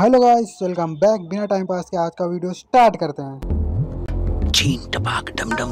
Hello guys, welcome back. बिना time pass के आज का वीडियो स्टार्ट करते हैं। छीन टपाक डम डम।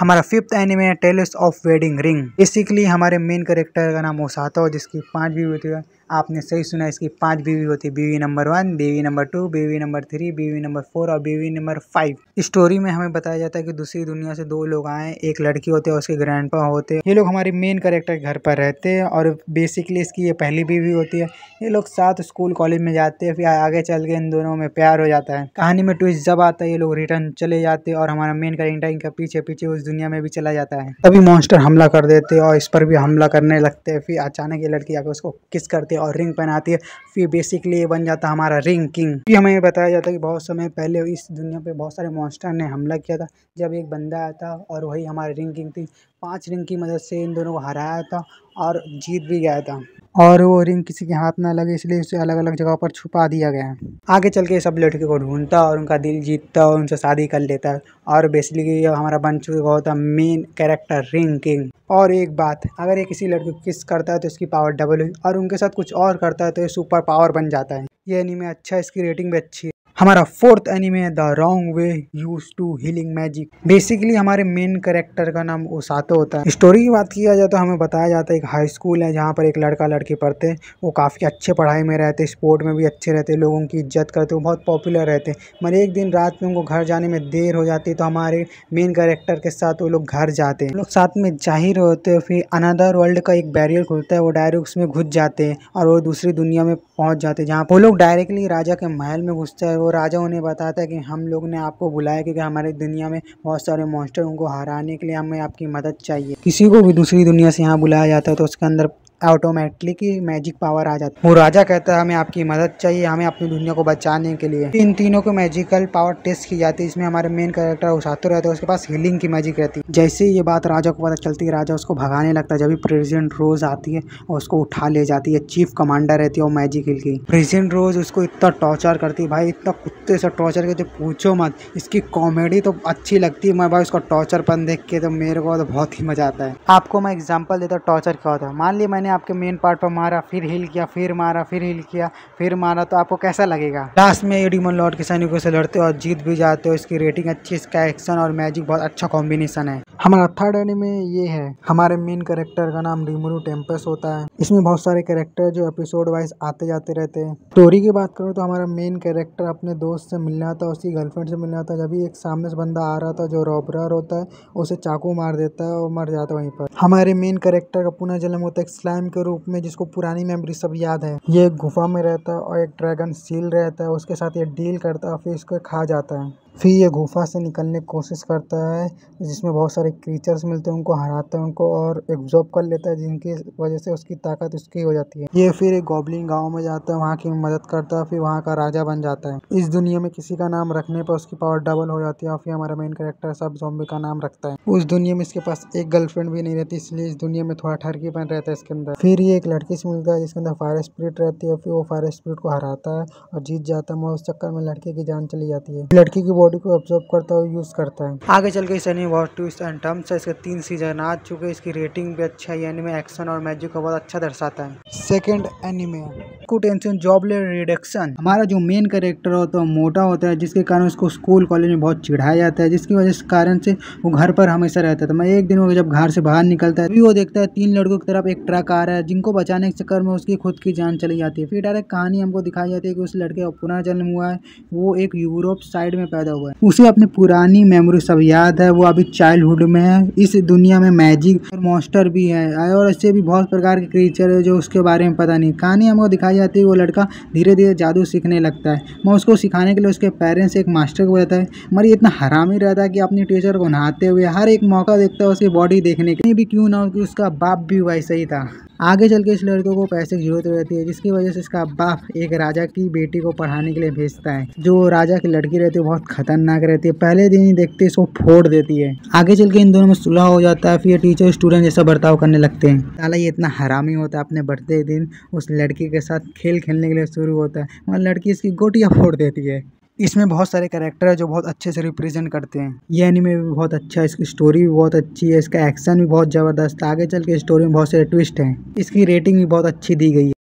हमारा फिफ्थ एनिमे है tales of wedding ring. Basically हमारे मेन कैरेक्टर का नाम ओसातो, जिसकी 5 बीवी होती है। आपने सही सुना, इसकी 5 बीवी होती है। बीवी नंबर 1, बीवी नंबर 2, बीवी नंबर 3, बीवी नंबर 4 और बीवी नंबर 5। स्टोरी में हमें बताया जाता है कि दूसरी दुनिया से 2 लोग आए, एक लड़की होते हैं, उसके ग्रैंडपा होते हैं। ये लोग हमारी मेन कैरेक्टर के घर पर रहते हैं और बेसिकली इसकी ये पहली बीवी होती है। ये लोग साथ स्कूल कॉलेज में जाते हैं, फिर आगे चल के इन दोनों में प्यार हो जाता है। कहानी में ट्विस्ट जब आता है, ये लोग रिटर्न चले जाते हैं और हमारा मेन कैरेक्टर इनका पीछे पीछे उस दुनिया में भी चला जाता है। तभी मॉन्स्टर हमला कर देते हैं और इस पर भी हमला करने लगते हैं। फिर अचानक ये लड़की आकर उसको किस करती है और रिंग पहनाती है। फिर बेसिकली ये बन जाता है हमारा रिंग किंग। फिर हमें ये बताया जाता है कि बहुत समय पहले इस दुनिया पे बहुत सारे मॉन्स्टर ने हमला किया था, जब एक बंदा आया था और वही हमारे रिंग किंग थी। 5 रिंग की मदद से इन दोनों को हराया था और जीत भी गया था। और वो रिंग किसी के हाथ ना लगे, इसलिए उसे अलग अलग जगह पर छुपा दिया गया है। आगे चल के सब लड़के को ढूंढता और उनका दिल जीतता और उनसे शादी कर लेता है। और बेसिकली ये हमारा बन चुका होता है मेन कैरेक्टर रिंग किंग। और एक बात, अगर ये किसी लड़के को किस करता है तो इसकी पावर डबल हुई, और उनके साथ कुछ और करता है तो ये सुपर पावर बन जाता है। ये एनीमे अच्छा है, इसकी रेटिंग भी अच्छी है। हमारा फोर्थ एनीमे है the wrong way use to healing magic. Basically हमारे मेन कैरेक्टर का नाम ओसातो होता है। स्टोरी की बात किया जाए तो हमें बताया जाता है एक हाई स्कूल है जहाँ पर एक लड़का लड़की पढ़ते हैं। वो काफ़ी अच्छे पढ़ाई में रहते, स्पोर्ट में भी अच्छे रहते, लोगों की इज्जत करते, वो बहुत पॉपुलर रहते। मगर एक दिन रात में उनको घर जाने में देर हो जाती है, तो हमारे मेन कैरेक्टर के साथ वो लोग घर जाते हैं। लोग साथ में जा ही रहे होते हैं, फिर अनदर वर्ल्ड का एक बैरियर खुलता है, वो डायरेक्ट उसमें घुस जाते हैं और वो दूसरी दुनिया में पहुंच जाते हैं, जहाँ वो लोग डायरेक्टली राजा के महल में घुसते हैं। वो राजा उन्हें बताता है कि हम लोग ने आपको बुलाया क्योंकि हमारी दुनिया में बहुत सारे मॉन्स्टर, उनको हराने के लिए हमें आपकी मदद चाहिए। किसी को भी दूसरी दुनिया से यहाँ बुलाया जाता है तो उसके अंदर ऑटोमेटिकली मैजिक पावर आ जाता है। वो राजा कहता है हमें आपकी मदद चाहिए, हमें अपनी दुनिया को बचाने के लिए। इन तीनों को मैजिकल पावर टेस्ट की जाती है। इसमें हमारे मेन कैरेक्टर ओसातो रहता है, उसके पास हीलिंग की मैजिक रहती है। जैसे ही ये बात राजा को पता चलती है, राजा उसको भगाने लगता है। जब भी प्रेसिडेंट रोज आती है और उसको उठा ले जाती है, चीफ कमांडर रहती है वो मैजिक हिल की। प्रेसिडेंट रोज उसको इतना टॉर्चर करती है भाई, इतना कुत्ते से टॉर्चर करती है पूछो मत। इसकी कॉमेडी तो अच्छी लगती है, मैं भाई उसका टॉर्चरपन देख के तो मेरे को तो बहुत ही मजा आता है। आपको मैं एग्जांपल देता हूँ टॉर्चर क्या होता है। मान लिया मैंने आपके मेन पार्ट पर मारा, फिर हिल किया, फिर मारा, फिर हिल किया, फिर मारा, तो आपको कैसा लगेगा? लास्ट में ये डीमन लॉर्ड के सैनिकों से लड़ते हो और जीत भी जाते हो। इसकी रेटिंग अच्छी, इसका एक्शन और मैजिक बहुत अच्छा कॉम्बिनेशन है। हमारा थर्ड एनीमे ये है। हमारे मेन कैरेक्टर का नाम रिमुरु टेम्पेस्ट होता है। इसमें बहुत सारे कैरेक्टर जो एपिसोड वाइज आते जाते रहते हैं। स्टोरी की बात करूँ तो हमारा मेन कैरेक्टर अपने दोस्त से मिलना था, उसकी गर्लफ्रेंड से मिलना था। जब भी एक सामने से बंदा आ रहा था जो रॉबर होता है, उसे चाकू मार देता है और मर जाता है वहीं पर। हमारे मेन कैरेक्टर का पुनर्जन्म होता है एक स्लाइम के रूप में, जिसको पुरानी मेमोरी सब याद है। ये एक गुफा में रहता है और एक ड्रैगन सील रहता है, उसके साथ ये डील करता है, फिर इसको खा जाता है। फिर ये गुफा से निकलने की कोशिश करता है, जिसमें बहुत सारे क्रीचर्स मिलते हैं, उनको हराता है, उनको और एब्जॉर्ब कर लेता है, जिनकी वजह से उसकी ताकत उसकी हो जाती है। ये फिर एक गॉब्लिन गांव में जाता है, वहाँ की मदद करता है, फिर वहाँ का राजा बन जाता है। इस दुनिया में किसी का नाम रखने पर उसकी पावर डबल हो जाती है और फिर हमारा मेन कैरेक्टर सब ज़ॉम्बी का नाम रखता है। उस दुनिया में इसके पास एक गर्लफ्रेंड भी नहीं रहती, इसलिए इस दुनिया में थोड़ा ठरकीपन रहता है इसके अंदर। फिर ये एक लड़की से मिलता है जिसके अंदर फायर स्पिरिट रहती है, फिर वो फायर स्पिरिट को हराता है और जीत जाता है, मगर उस चक्कर में लड़के की जान चली जाती है। लड़की की बॉडी को ऑब्जर्व करता है, यूज करता है। आगे चल के इस एनीमे बहुत ट्विस्ट एंड टर्म्स है। इसके 3 सीजन आ चुके हैं, इसकी रेटिंग भी अच्छा है। एनीमे एक्शन और मैजिक को बहुत अच्छा दर्शाता है। Second anime tension jobless reduction. हमारा जो मेन कैरेक्टर होता है मोटा होता है, जिसके कारण उसको स्कूल कॉलेज में बहुत चिढ़ाया जाता है, जिसकी वजह से कारण से वो घर पर हमेशा रहता था। मैं एक दिन वो जब घर से बाहर निकलता है तभी वो देखता है 3 लड़कों की तरफ एक ट्रक आ रहा है, जिनको बचाने के चक्कर में उसकी खुद की जान चली जाती है। फिर डायरेक्ट कहानी हमको दिखाई जाती है कि उस लड़के का पुनः जन्म हुआ है, वो एक यूरोप साइड में पैदा हुआ है, उसे अपनी पुरानी मेमोरी सब याद है, वो अभी चाइल्डहुड में है। इस दुनिया में मैजिक और मॉन्स्टर भी है और ऐसे भी बहुत प्रकार के क्रिएचर है जो उसके बारे में पता नहीं। कहानी हमको दिखाई जाती है वो लड़का धीरे धीरे जादू सीखने लगता है। मैं उसको सिखाने के लिए उसके पेरेंट्स एक मास्टर को बताता है, मगर ये इतना हरामी रहता है कि अपनी टीचर को नहाते हुए हर एक मौका देखता है उसकी बॉडी देखने के लिए, भी क्यों ना हो कि उसका बाप भी वैसा ही था। आगे चल के इस लड़के को पैसे की जरूरत रहती है, जिसकी वजह से इसका बाप एक राजा की बेटी को पढ़ाने के लिए भेजता है। जो राजा की लड़की रहती है बहुत खतरनाक रहती है, पहले दिन ही देखते इसको फोड़ देती है। आगे चल के इन दोनों में सुलह हो जाता है, फिर टीचर स्टूडेंट जैसा बर्ताव करने लगते हैं। साला ये इतना हरामी होता है, अपने बर्थडे दिन उस लड़की के साथ खेल खेलने के लिए शुरू होता है, मगर लड़की इसकी गोटियां फोड़ देती है। इसमें बहुत सारे कैरेक्टर है जो बहुत अच्छे से रिप्रेजेंट करते हैं। ये एनीमे भी बहुत अच्छा है, इसकी स्टोरी भी बहुत अच्छी है, इसका एक्शन भी बहुत ज़बरदस्त है। आगे चल के स्टोरी में बहुत सारे ट्विस्ट हैं। इसकी रेटिंग भी बहुत अच्छी दी गई है।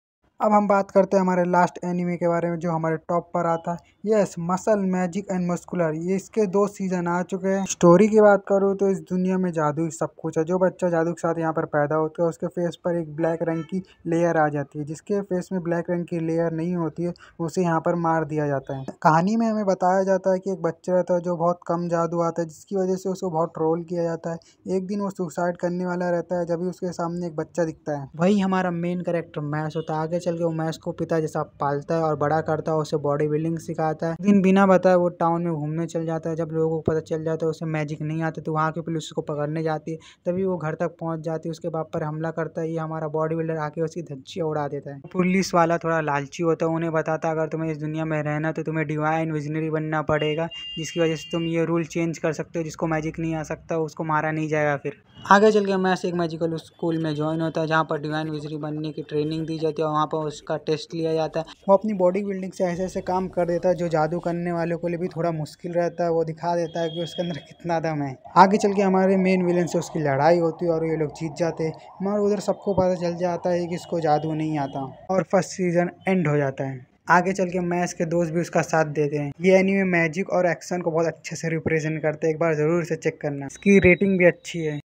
अब हम बात करते हैं हमारे लास्ट एनिमे के बारे में जो हमारे टॉप पर आता है। Yes, muscle magic and muscular. ये इसके 2 सीजन आ चुके हैं। स्टोरी की बात करूँ तो इस दुनिया में जादू ही सब कुछ है। जो बच्चा जादू के साथ यहाँ पर पैदा होता है उसके फेस पर एक ब्लैक रंग की लेयर आ जाती है। जिसके फेस में ब्लैक रंग की लेयर नहीं होती है उसे यहाँ पर मार दिया जाता है। कहानी में हमें बताया जाता है कि एक बच्चा रहता है जो बहुत कम जादू आता है, जिसकी वजह से उसको बहुत ट्रोल किया जाता है। एक दिन वो सुसाइड करने वाला रहता है जब भी उसके सामने एक बच्चा दिखता है। वही हमारा मेन कैरेक्टर मैस होता है। आगे चल के वो मैस को पिता जैसा पालता है और बड़ा करता है, उसे बॉडी बिल्डिंग सिखाता है। एक दिन बिना बताए वो टाउन में घूमने चल जाता है। जब लोगों को पता चल जाता है उसे मैजिक नहीं आती तो वहाँ की पुलिस उसको पकड़ने जाती है। तभी वो घर तक पहुँच जाती है, उसके बाप पर हमला करता है। ये हमारा बॉडी बिल्डर आके उसकी धज्जियाँ उड़ा देता है। पुलिस वाला थोड़ा लालची होता है, उन्हें बताता है अगर तुम्हें इस दुनिया में रहना तो तुम्हें डिवाइन विजनरी बनना पड़ेगा, जिसकी वजह से तुम ये रूल चेंज कर सकते हो। जिसको मैजिक नहीं आ सकता उसको मारा नहीं जाएगा। फिर आगे चल के मैस एक मैजिकल स्कूल में ज्वाइन होता है जहाँ पर डिवाइन विजरी बनने की ट्रेनिंग दी जाती है और वहाँ पर उसका टेस्ट लिया जाता है। वो अपनी बॉडी बिल्डिंग से ऐसे ऐसे काम कर देता है जो जादू करने वालों के लिए भी थोड़ा मुश्किल रहता है। वो दिखा देता है कि उसके अंदर कितना दम है। आगे चल के हमारे मेन विलेन से उसकी लड़ाई होती है और ये लोग जीत जाते हैं। मगर उधर सबको पता चल जाता है कि इसको जादू नहीं आता और फर्स्ट सीजन एंड हो जाता है। आगे चल के मैस के दोस्त भी उसका साथ देते हैं। ये एनीमे मैजिक और एक्शन को बहुत अच्छे से रिप्रेजेंट करते हैं। एक बार जरूर से चेक करना। इसकी रेटिंग भी अच्छी है।